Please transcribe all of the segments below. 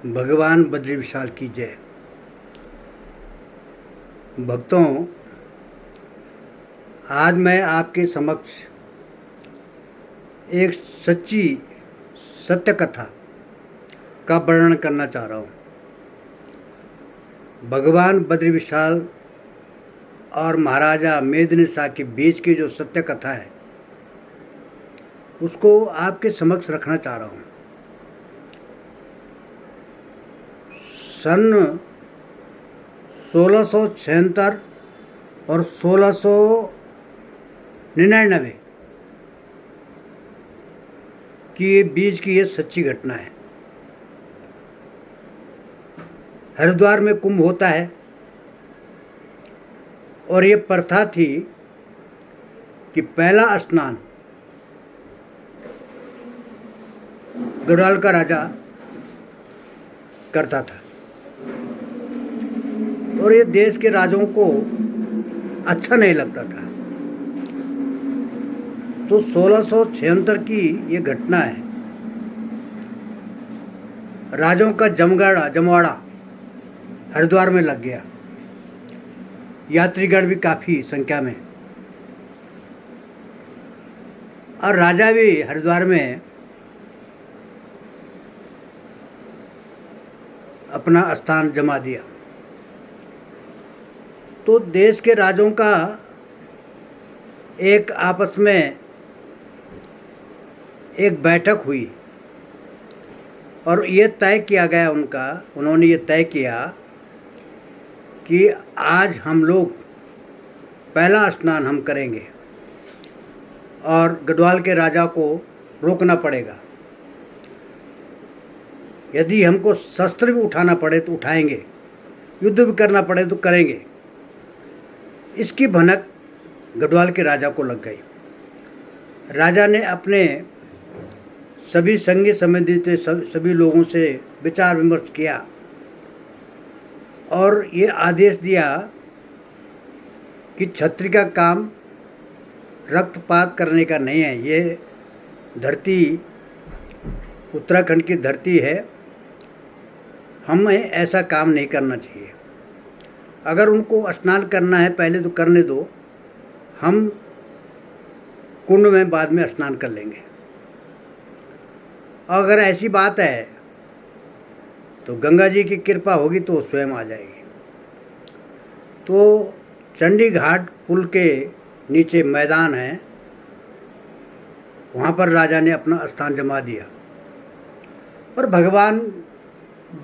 भगवान बद्री विशाल की जय। भक्तों, आज मैं आपके समक्ष एक सच्ची सत्य कथा का वर्णन करना चाह रहा हूँ। भगवान बद्री विशाल और महाराजा मेदिनी शाह के बीच की जो सत्य कथा है उसको आपके समक्ष रखना चाह रहा हूँ। सन 1676 और 1699 की बीच की ये सच्ची घटना है। हरिद्वार में कुंभ होता है और ये प्रथा थी कि पहला स्नान गढ़वाल का राजा करता था और ये देश के राजाओं को अच्छा नहीं लगता था। तो 1676 की ये घटना है। राजाओं का जमवाड़ा हरिद्वार में लग गया, यात्रीगण भी काफ़ी संख्या में, और राजा भी हरिद्वार में अपना स्थान जमा दिया। तो देश के राजाओं का एक आपस में एक बैठक हुई और ये तय किया गया, उन्होंने ये तय किया कि आज हम लोग पहला स्नान हम करेंगे और गढ़वाल के राजा को रोकना पड़ेगा। यदि हमको शस्त्र भी उठाना पड़े तो उठाएंगे, युद्ध भी करना पड़े तो करेंगे। इसकी भनक गढ़वाल के राजा को लग गई। राजा ने अपने सभी संगी संबंधित सभी लोगों से विचार विमर्श किया और ये आदेश दिया कि क्षत्रिय का काम रक्तपात करने का नहीं है। ये धरती उत्तराखंड की धरती है, हमें ऐसा काम नहीं करना चाहिए। अगर उनको स्नान करना है पहले तो करने दो, हम कुंड में बाद में स्नान कर लेंगे। अगर ऐसी बात है तो गंगा जी की कृपा होगी तो स्वयं आ जाएगी। तो चंडी घाट पुल के नीचे मैदान है, वहाँ पर राजा ने अपना स्थान जमा दिया और भगवान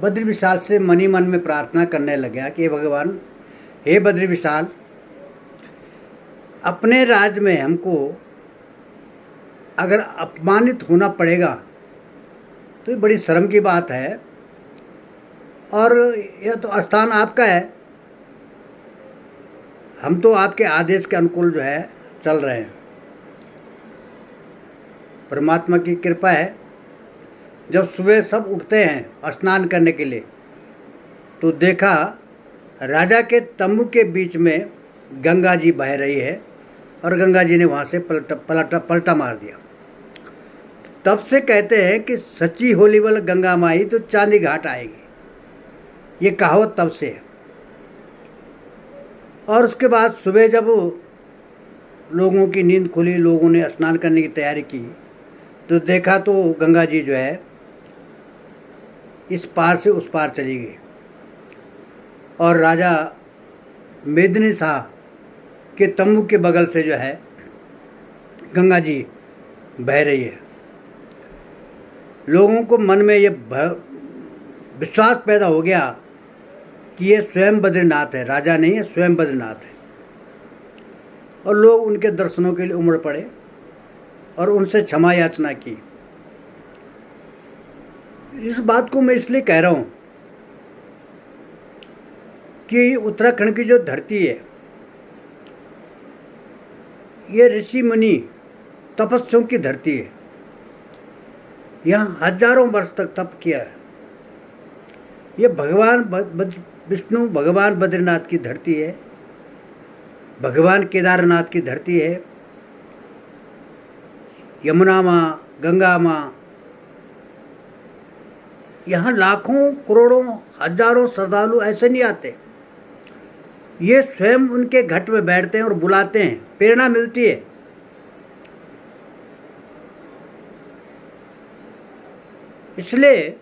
बद्री विशाल से मन ही मन में प्रार्थना करने लगा कि भगवान, हे बद्री विशाल, अपने राज्य में हमको अगर अपमानित होना पड़ेगा तो ये बड़ी शर्म की बात है और यह तो स्थान आपका है। हम तो आपके आदेश के अनुकूल जो है चल रहे हैं। परमात्मा की कृपा है, जब सुबह सब उठते हैं स्नान करने के लिए तो देखा राजा के तंबू के बीच में गंगा जी बह रही है और गंगा जी ने वहाँ से पलटा मार दिया। तब से कहते हैं कि सच्ची होली वाला गंगा माई तो चांदी घाट आएगी, ये कहावत तब से है। और उसके बाद सुबह जब लोगों की नींद खुली, लोगों ने स्नान करने की तैयारी की तो देखा तो गंगा जी जो है इस पार से उस पार चली गई और राजा मेदिनी शाह के तंबू के बगल से जो है गंगा जी बह रही है। लोगों को मन में ये विश्वास पैदा हो गया कि ये स्वयं बद्रीनाथ है, राजा नहीं है, स्वयं बद्रीनाथ है। और लोग उनके दर्शनों के लिए उमड़ पड़े और उनसे क्षमा याचना की। इस बात को मैं इसलिए कह रहा हूँ कि उत्तराखंड की जो धरती है ये ऋषि मुनि तपस्वियों की धरती है। यहाँ हजारों वर्ष तक तप किया है। ये भगवान विष्णु भगवान बद्रीनाथ की धरती है, भगवान केदारनाथ की धरती है। यमुना माँ, गंगा माँ, यहाँ लाखों करोड़ों हजारों श्रद्धालु ऐसे नहीं आते, ये स्वयं उनके घट में बैठते हैं और बुलाते हैं, प्रेरणा मिलती है। इसलिए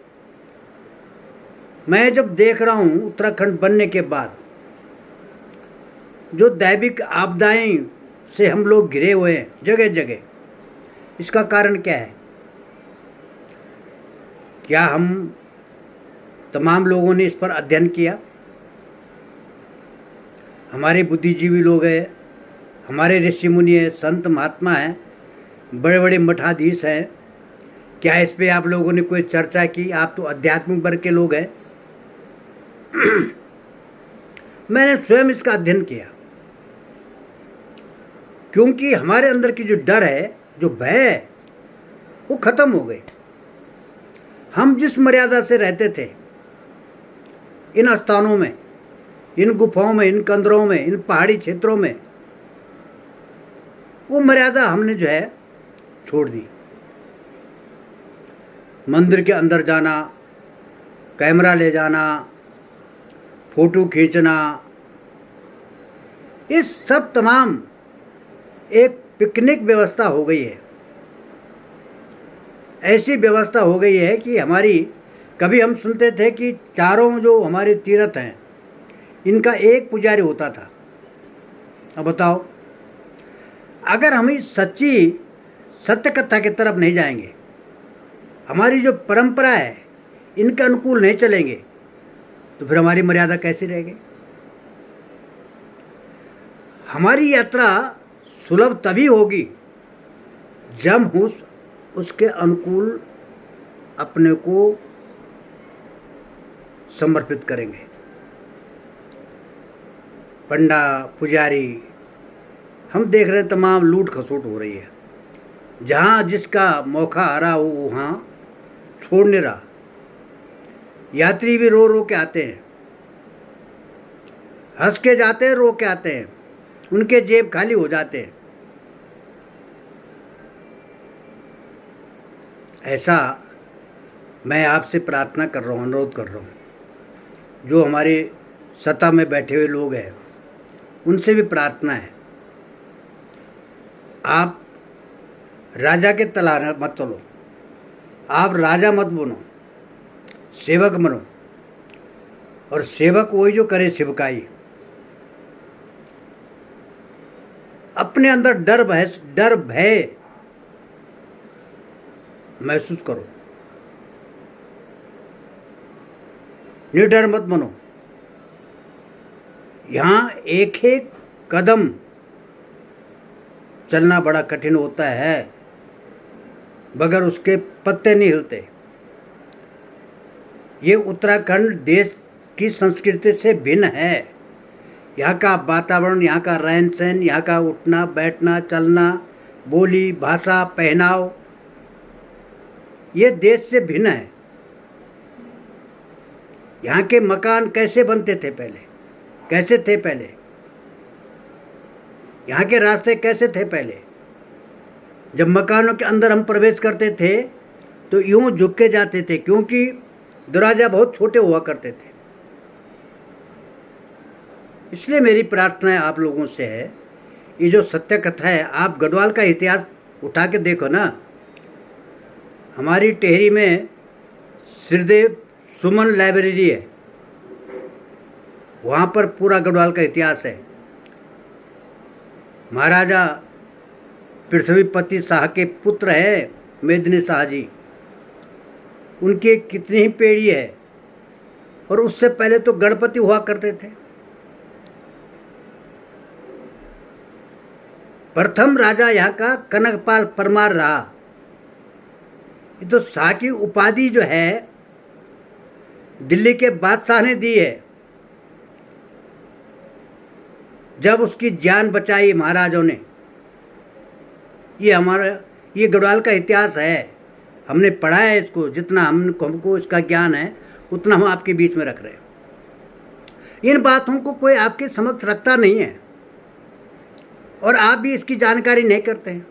मैं जब देख रहा हूँ उत्तराखंड बनने के बाद जो दैविक आपदाएं से हम लोग घिरे हुए हैं जगह जगह, इसका कारण क्या है? क्या हम तमाम लोगों ने इस पर अध्ययन किया? हमारे बुद्धिजीवी लोग हैं, हमारे ऋषि मुनि हैं, संत महात्मा हैं, बड़े बड़े मठाधीश हैं, क्या इस पे आप लोगों ने कोई चर्चा की? आप तो आध्यात्मिक वर्ग के लोग हैं। मैंने स्वयं इसका अध्ययन किया, क्योंकि हमारे अंदर की जो डर है, जो भय है, वो खत्म हो गई। हम जिस मर्यादा से रहते थे इन स्थानों में, इन गुफाओं में, इन कंदरों में, इन पहाड़ी क्षेत्रों में, वो मर्यादा हमने जो है छोड़ दी। मंदिर के अंदर जाना, कैमरा ले जाना, फोटो खींचना, ये सब तमाम एक पिकनिक व्यवस्था हो गई है। ऐसी व्यवस्था हो गई है कि हमारी, कभी हम सुनते थे कि चारों जो हमारे तीर्थ हैं इनका एक पुजारी होता था। अब बताओ, अगर हम इस सच्ची सत्य कथा की तरफ नहीं जाएंगे, हमारी जो परंपरा है इनके अनुकूल नहीं चलेंगे, तो फिर हमारी मर्यादा कैसी रहेगी? हमारी यात्रा सुलभ तभी होगी जब हम उसके अनुकूल अपने को समर्पित करेंगे। पंडा, पुजारी, हम देख रहे हैं तमाम लूट खसोट हो रही है। जहाँ जिसका मौका आ रहा हो वहाँ छोड़ नहीं रहा। यात्री भी रो रो के आते हैं, हंस के जाते हैं, रो के आते हैं, उनके जेब खाली हो जाते हैं। ऐसा मैं आपसे प्रार्थना कर रहा हूँ, अनुरोध कर रहा हूँ। जो हमारे सत्ता में बैठे हुए लोग हैं उनसे भी प्रार्थना है, आप राजा के तलाश मत चलो, आप राजा मत बनो, सेवक बनो। और सेवक वही जो करे सेवकाई। अपने अंदर डर भय महसूस करो, निडर मत बनो। यहाँ एक एक कदम चलना बड़ा कठिन होता है, बगैर उसके पत्ते नहीं हिलते। ये उत्तराखंड देश की संस्कृति से भिन्न है। यहाँ का वातावरण, यहाँ का रहन सहन, यहाँ का उठना बैठना, चलना, बोली, भाषा, पहनाव, ये देश से भिन्न है। यहाँ के मकान कैसे बनते थे पहले, कैसे थे पहले, यहाँ के रास्ते कैसे थे पहले। जब मकानों के अंदर हम प्रवेश करते थे तो यूं झुक के जाते थे, क्योंकि दरवाजा बहुत छोटे हुआ करते थे। इसलिए मेरी प्रार्थना आप लोगों से है, ये जो सत्य कथा है, आप गढ़वाल का इतिहास उठा के देखो ना। हमारी टेहरी में श्रीदेव सुमन लाइब्रेरी है, वहाँ पर पूरा गढ़वाल का इतिहास है। महाराजा पृथ्वीपति शाह के पुत्र है मेदिनी शाह जी, उनकी कितनी ही पीढ़ी है। और उससे पहले तो गणपति हुआ करते थे। प्रथम राजा यहाँ का कनकपाल परमार रहा। ये तो शाह की उपाधि जो है दिल्ली के बादशाह ने दी है। जब उसकी जान बचाई महाराजों ने। ये गढ़वाल का इतिहास है, हमने पढ़ा है इसको। जितना हमको इसका ज्ञान है उतना हम आपके बीच में रख रहे हैं। इन बातों को कोई आपके समक्ष रखता नहीं है और आप भी इसकी जानकारी नहीं करते हैं।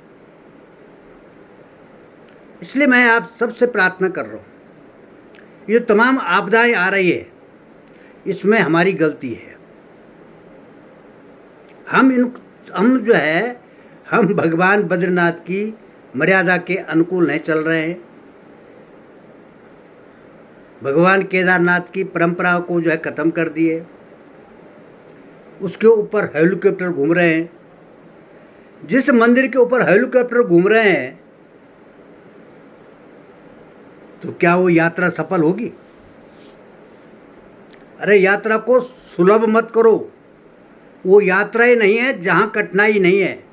इसलिए मैं आप सबसे प्रार्थना कर रहा हूँ, ये तमाम आपदाएं आ रही है, इसमें हमारी गलती है। हम जो है, हम भगवान बद्रीनाथ की मर्यादा के अनुकूल नहीं चल रहे हैं। भगवान केदारनाथ की परंपरा को जो है ख़त्म कर दिए। उसके ऊपर हेलीकॉप्टर घूम रहे हैं। जिस मंदिर के ऊपर हेलीकॉप्टर घूम रहे हैं, तो क्या वो यात्रा सफल होगी? अरे यात्रा को सुलभ मत करो। वो यात्रा ही नहीं है जहाँ कठिनाई नहीं है।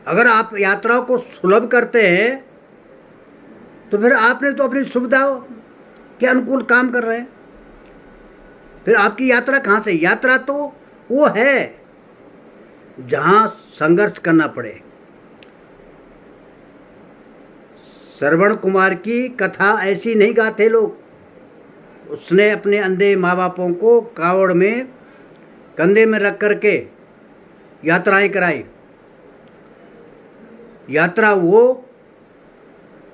अगर आप यात्रा को सुलभ करते हैं तो फिर आपने तो अपनी सुविधा के अनुकूल काम कर रहे हैं। फिर आपकी यात्रा कहाँ से? यात्रा तो वो है जहाँ संघर्ष करना पड़े। श्रवण कुमार की कथा ऐसी नहीं गाते लोग। उसने अपने अंधे माँ बापों को कावड़ में कंधे में रख करके यात्राएं कराई। यात्रा वो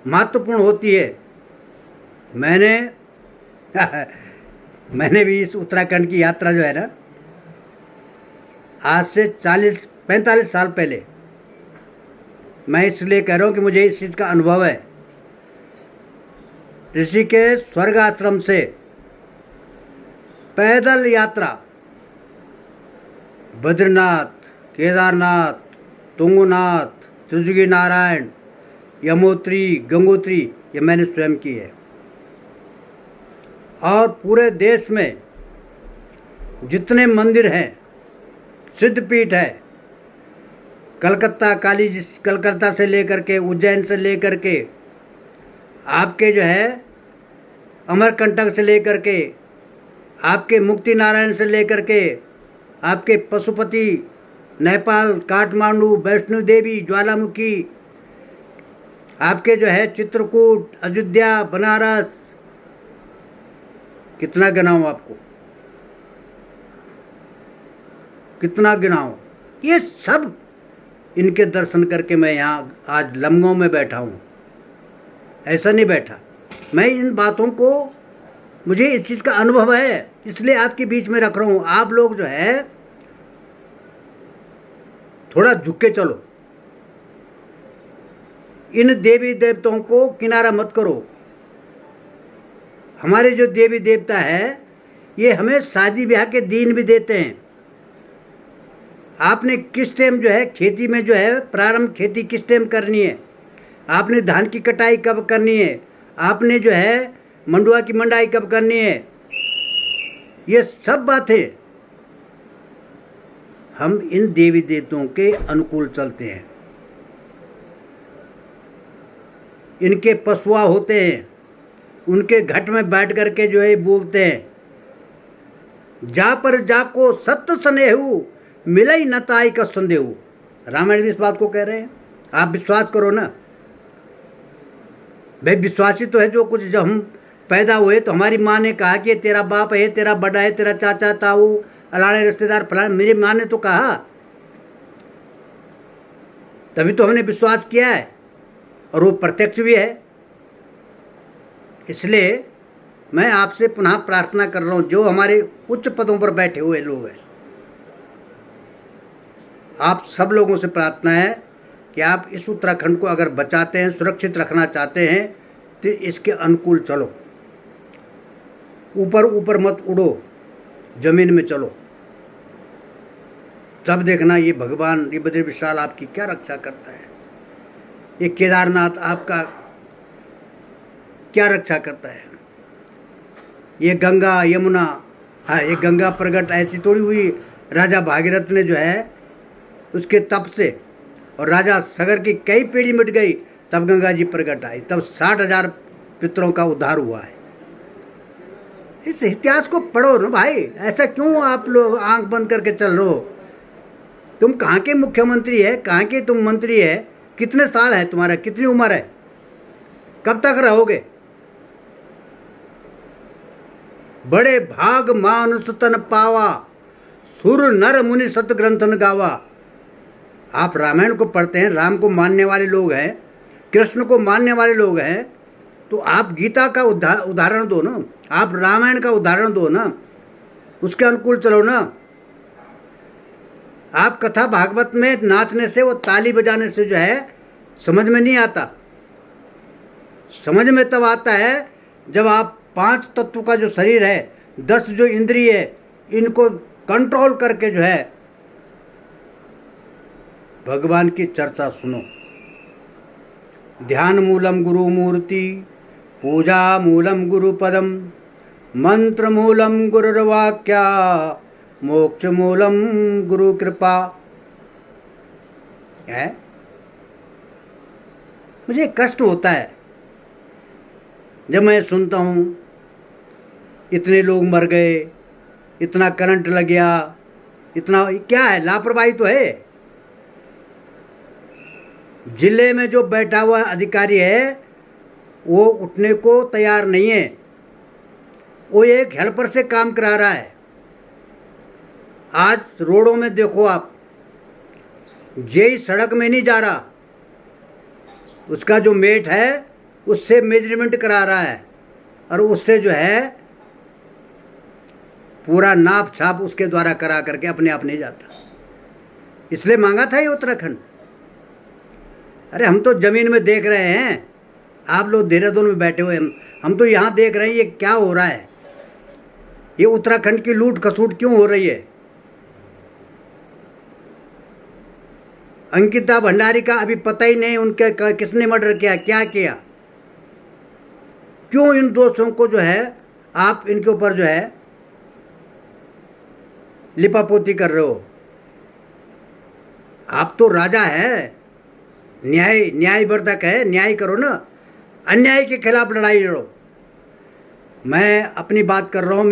महत्वपूर्ण होती है। मैंने भी इस उत्तराखंड की यात्रा जो है ना, आज से 40-45 साल पहले, मैं इसलिए कह रहा हूँ कि मुझे इस चीज़ का अनुभव है। ऋषिकेश स्वर्ग आश्रम से पैदल यात्रा बद्रीनाथ, केदारनाथ, तुंगनाथ, त्रिजुगी नारायण, यमुनोत्री, गंगोत्री, ये मैंने स्वयं की है। और पूरे देश में जितने मंदिर हैं, सिद्धपीठ है, कलकत्ता से लेकर के, उज्जैन से लेकर के, आपके जो है अमरकंटक से लेकर के, आपके मुक्ति नारायण से लेकर के, आपके पशुपति, नेपाल, काठमांडू, वैष्णो देवी, ज्वालामुखी, आपके जो है चित्रकूट, अयोध्या, बनारस, कितना गिनाऊं आपको, कितना गिनाऊं। ये सब इनके दर्शन करके मैं यहाँ आज लमगांव में बैठा हूँ। ऐसा नहीं बैठा मैं। इन बातों को, मुझे इस चीज़ का अनुभव है, इसलिए आपके बीच में रख रहा हूँ। आप लोग जो है थोड़ा झुक के चलो। इन देवी देवताओं को किनारा मत करो। हमारे जो देवी देवता है, ये हमें शादी ब्याह के दिन भी देते हैं। आपने किस टाइम जो है खेती में जो है प्रारंभ खेती किस टाइम करनी है, आपने धान की कटाई कब करनी है, आपने जो है मंडुआ की मंडाई कब करनी है, ये सब बातें हम इन देवी देवताओं के अनुकूल चलते हैं। इनके पशुआ होते हैं, उनके घट में बैठ करके जो है बोलते हैं, जा पर जाको सत्य स्नेहु मिलई न ताई का संदेहु। रामायण भी इस बात को कह रहे हैं। आप विश्वास करो ना भाई। विश्वासी तो है जो कुछ। जब हम पैदा हुए तो हमारी माँ ने कहा कि तेरा बाप है, तेरा बड़ा है, तेरा चाचा ताऊ, अलाने रिश्तेदार फलाने, मेरी माँ ने तो कहा, तभी तो हमने विश्वास किया है, और वो प्रत्यक्ष भी है। इसलिए मैं आपसे पुनः प्रार्थना कर रहा हूँ, जो हमारे उच्च पदों पर बैठे हुए लोग हैं, आप सब लोगों से प्रार्थना है कि आप इस उत्तराखंड को अगर बचाते हैं, सुरक्षित रखना चाहते हैं, तो इसके अनुकूल चलो। ऊपर ऊपर मत उड़ो, जमीन में चलो। तब देखना ये भगवान, ये बद्री विशाल आपकी क्या रक्षा करता है। ये केदारनाथ आपका क्या रक्षा करता है। ये गंगा यमुना, हाँ, ये गंगा प्रगट ऐसी थोड़ी हुई राजा भागीरथ ने जो है उसके तप से, और राजा सगर की कई पीढ़ी मिट गई, तब गंगा जी प्रगट आई, तब 60,000 पितरों का उद्धार हुआ है। इस इतिहास को पढ़ो ना भाई। ऐसा क्यों आप लोग आंख बंद करके चल रहे हो? तुम कहाँ के मुख्यमंत्री है, कहाँ के तुम मंत्री है, कितने साल है तुम्हारा, कितनी उम्र है, कब तक रहोगे? बड़े भाग मानुष तन पावा, सुर नर मुनि सत ग्रंथन गावा। आप रामायण को पढ़ते हैं, राम को मानने वाले लोग हैं, कृष्ण को मानने वाले लोग हैं, तो आप गीता का उदाहरण दो ना, आप रामायण का उदाहरण दो ना, उसके अनुकूल चलो ना। आप कथा भागवत में नाचने से, वो ताली बजाने से जो है समझ में नहीं आता। समझ में तब आता है जब आप 5 तत्व का जो शरीर है, 10 जो इंद्रिय है, इनको कंट्रोल करके जो है भगवान की चर्चा सुनो। ध्यान मूलम गुरु मूर्ति, पूजा मूलम गुरु पदम, मंत्र मूलम गुरुर्वाक्या, मोक्ष मूलम गुरु कृपा। है, मुझे कष्ट होता है जब मैं सुनता हूँ इतने लोग मर गए, इतना करंट लग गया, इतना क्या है, लापरवाही तो है। जिले में जो बैठा हुआ अधिकारी है वो उठने को तैयार नहीं है, वो एक हेल्पर से काम करा रहा है। आज रोडों में देखो आप, जेई सड़क में नहीं जा रहा, उसका जो मेट है उससे मेजरमेंट करा रहा है और उससे जो है पूरा नाप छाप उसके द्वारा करा करके अपने आप नहीं जाता। इसलिए मांगा था ये उत्तराखंड। अरे हम तो जमीन में देख रहे हैं, आप लोग देहरादून में बैठे हुए, हम तो यहाँ देख रहे हैं ये क्या हो रहा है। ये उत्तराखंड की लूट खसूट क्यों हो रही है। अंकिता भंडारी का अभी पता ही नहीं उनके किसने मर्डर किया, क्या किया। क्यों इन दोषों को जो है आप इनके ऊपर जो है लिपापोती कर रहे हो। आप तो राजा है, न्यायवर्धक है, न्याय करो ना, अन्याय के खिलाफ लड़ाई लड़ो। मैं अपनी बात कर रहा हूँ,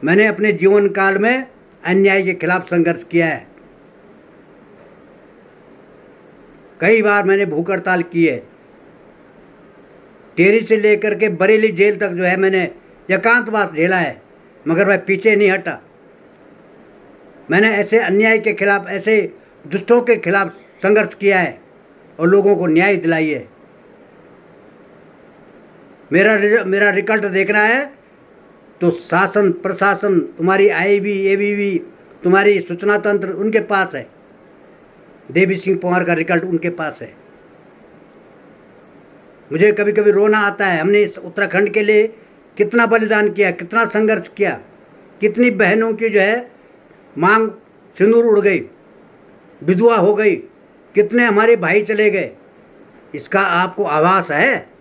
मैंने अपने जीवन काल में अन्याय के खिलाफ संघर्ष किया है। कई बार मैंने भूख हड़ताल की है। टेरी से लेकर के बरेली जेल तक जो है मैंने एकांतवास झेला है, मगर मैं पीछे नहीं हटा। मैंने ऐसे अन्याय के खिलाफ, ऐसे दुष्टों के खिलाफ संघर्ष किया है और लोगों को न्याय दिलाई है। मेरा रिकल्ट देखना है तो शासन प्रशासन, तुम्हारी आईबी एबीवी, तुम्हारी सूचना तंत्र उनके पास है। देवी सिंह पंवार का रिकल्ट उनके पास है। मुझे कभी कभी रोना आता है, हमने इस उत्तराखंड के लिए कितना बलिदान किया, कितना संघर्ष किया, कितनी बहनों की जो है मांग सिंदूर उड़ गई, विधवा हो गई, कितने हमारे भाई चले गए। इसका आपको आभास है?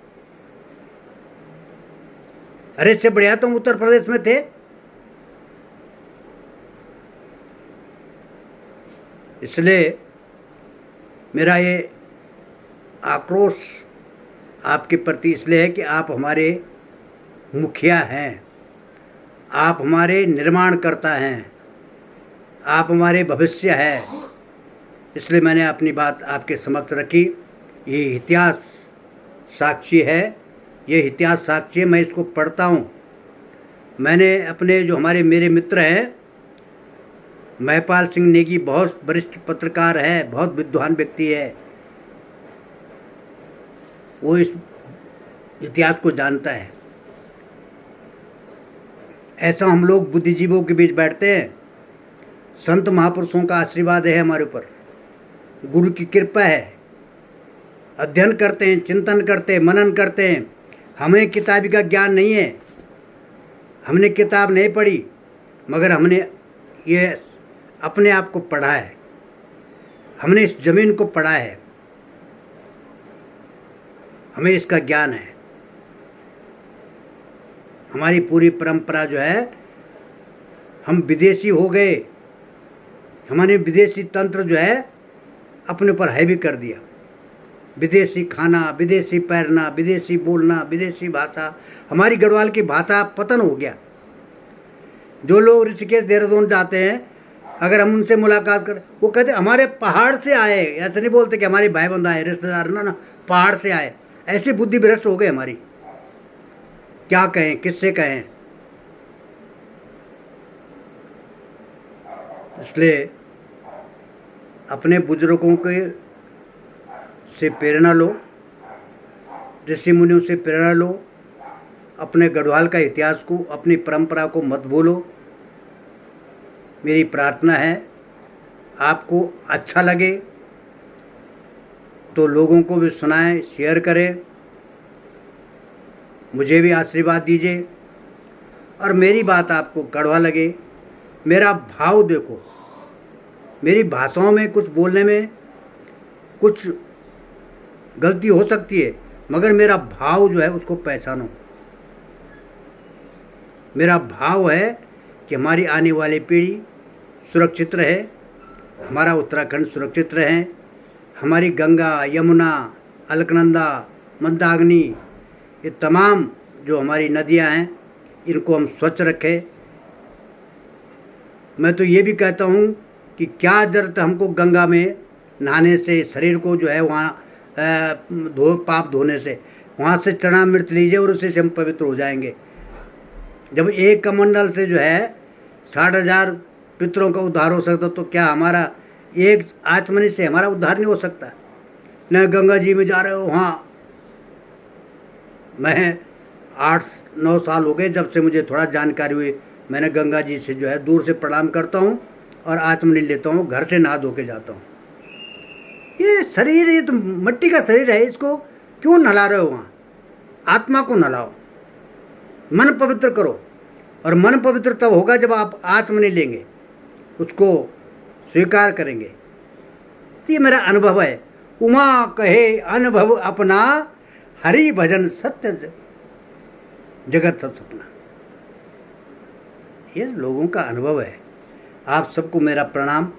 अरे इससे बढ़िया तुम उत्तर प्रदेश में थे। इसलिए मेरा ये आक्रोश आपके प्रति इसलिए है कि आप हमारे मुखिया हैं, आप हमारे निर्माणकर्ता हैं, आप हमारे भविष्य है। इसलिए मैंने अपनी बात आपके समक्ष रखी। ये इतिहास साक्षी है, ये इतिहास साक्षी है। मैं इसको पढ़ता हूँ। मैंने अपने जो मेरे मित्र हैं, महपाल सिंह नेगी बहुत वरिष्ठ पत्रकार है, बहुत विद्वान व्यक्ति है, वो इस इतिहास को जानता है। ऐसा हम लोग बुद्धिजीवों के बीच बैठते हैं। संत महापुरुषों का आशीर्वाद है हमारे ऊपर, गुरु की कृपा है। अध्ययन करते हैं, चिंतन करते हैं, मनन करते हैं। हमें किताबी का ज्ञान नहीं है, हमने किताब नहीं पढ़ी, मगर हमने ये अपने आप को पढ़ा है, हमने इस जमीन को पढ़ा है, हमें इसका ज्ञान है। हमारी पूरी परंपरा जो है, हम विदेशी हो गए, हमने विदेशी तंत्र जो है अपने ऊपर हावी कर दिया। विदेशी खाना, विदेशी पहनना, विदेशी बोलना, विदेशी भाषा, हमारी गढ़वाल की भाषा पतन हो गया। जो लोग ऋषिकेश देहरादून जाते हैं, अगर हम उनसे मुलाकात करें, वो कहते हमारे पहाड़ से आए। ऐसे नहीं बोलते कि हमारे भाई बंद आए, रिश्तेदार ना पहाड़ से आए। ऐसी बुद्धि भ्रष्ट हो गई हमारी। क्या कहें, किससे कहें। इसलिए अपने बुजुर्गों के से प्रेरणा लो, ऋषि मुनियों से प्रेरणा लो, अपने गढ़वाल का इतिहास को, अपनी परंपरा को मत भूलो। मेरी प्रार्थना है आपको अच्छा लगे तो लोगों को भी सुनाएं, शेयर करें, मुझे भी आशीर्वाद दीजिए। और मेरी बात आपको कड़वा लगे, मेरा भाव देखो, मेरी भाषाओं में कुछ बोलने में कुछ गलती हो सकती है, मगर मेरा भाव जो है उसको पहचानो। मेरा भाव है कि हमारी आने वाली पीढ़ी सुरक्षित रहे, हमारा उत्तराखंड सुरक्षित रहे, हमारी गंगा, यमुना, अलकनंदा, मंदाकिनी, ये तमाम जो हमारी नदियां हैं इनको हम स्वच्छ रखें। मैं तो ये भी कहता हूँ कि क्या ज़रूरत हमको गंगा में नहाने से, शरीर को जो है वहाँ पाप धोने से, वहाँ से चरणामृत लीजिए और उससे हम पवित्र हो जाएंगे। जब एक कमंडल से जो है 60,000 पितरों का उद्धार हो सकता, तो क्या हमारा एक आचमनी से हमारा उद्धार नहीं हो सकता? न गंगा जी में जा रहे हो, वहाँ मैं 8-9 साल हो गए जब से मुझे थोड़ा जानकारी हुई, मैंने गंगा जी से जो है दूर से प्रणाम करता हूँ और आचमनी लेता हूँ, घर से नहा धो के जाता हूँ। ये शरीर, ये तो मिट्टी का शरीर है, इसको क्यों नहला रहे हो? वहाँ आत्मा को नहलाओ, मन पवित्र करो। और मन पवित्र तब होगा जब आप आचमनी लेंगे, उसको स्वीकार करेंगे। तो ये मेरा अनुभव है। उमा कहे अनुभव अपना, हरि भजन सत्य जगत सब सपना। ये लोगों का अनुभव है। आप सबको मेरा प्रणाम।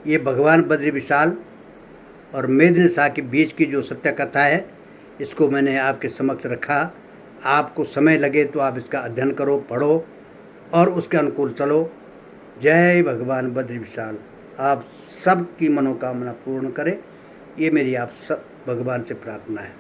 ये भगवान बद्री विशाल और मेदिनी शाह के बीच की जो सत्य कथा है, इसको मैंने आपके समक्ष रखा। आपको समय लगे तो आप इसका अध्ययन करो, पढ़ो और उसके अनुकूल चलो। जय भगवान बद्री विशाल। आप सबकी मनोकामना पूर्ण करे, ये मेरी आप सब भगवान से प्रार्थना है।